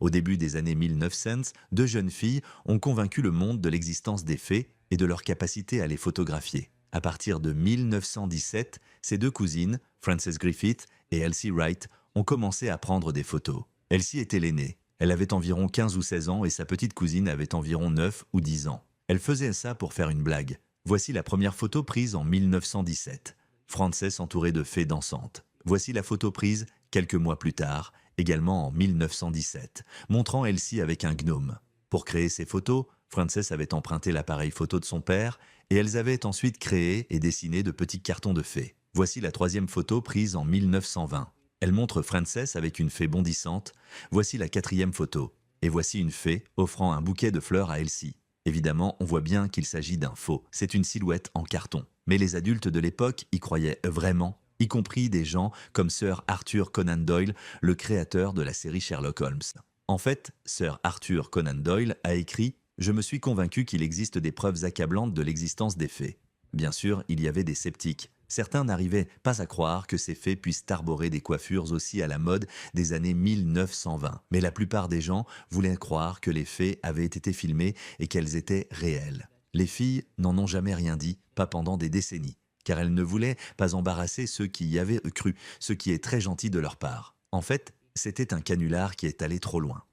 Au début des années 1900, deux jeunes filles ont convaincu le monde de l'existence des fées et de leur capacité à les photographier. À partir de 1917, ces deux cousines, Frances Griffith et Elsie Wright, ont commencé à prendre des photos. Elsie était l'aînée. Elle avait environ 15 ou 16 ans et sa petite cousine avait environ 9 ou 10 ans. Elle faisait ça pour faire une blague. Voici la première photo prise en 1917. Frances entourée de fées dansantes. Voici la photo prise quelques mois plus tard, également en 1917, montrant Elsie avec un gnome. Pour créer ces photos, Frances avait emprunté l'appareil photo de son père et elles avaient ensuite créé et dessiné de petits cartons de fées. Voici la troisième photo prise en 1920. Elle montre Frances avec une fée bondissante. Voici la quatrième photo. Et voici une fée offrant un bouquet de fleurs à Elsie. Évidemment, on voit bien qu'il s'agit d'un faux. C'est une silhouette en carton. Mais les adultes de l'époque y croyaient vraiment, y compris des gens comme Sir Arthur Conan Doyle, le créateur de la série Sherlock Holmes. En fait, Sir Arthur Conan Doyle a écrit « Je me suis convaincu qu'il existe des preuves accablantes de l'existence des fées ». Bien sûr, il y avait des sceptiques. Certains n'arrivaient pas à croire que ces fées puissent arborer des coiffures aussi à la mode des années 1920. Mais la plupart des gens voulaient croire que les fées avaient été filmées et qu'elles étaient réelles. Les filles n'en ont jamais rien dit, pas pendant des décennies, car elles ne voulaient pas embarrasser ceux qui y avaient cru, ce qui est très gentil de leur part. En fait, c'était un canular qui est allé trop loin.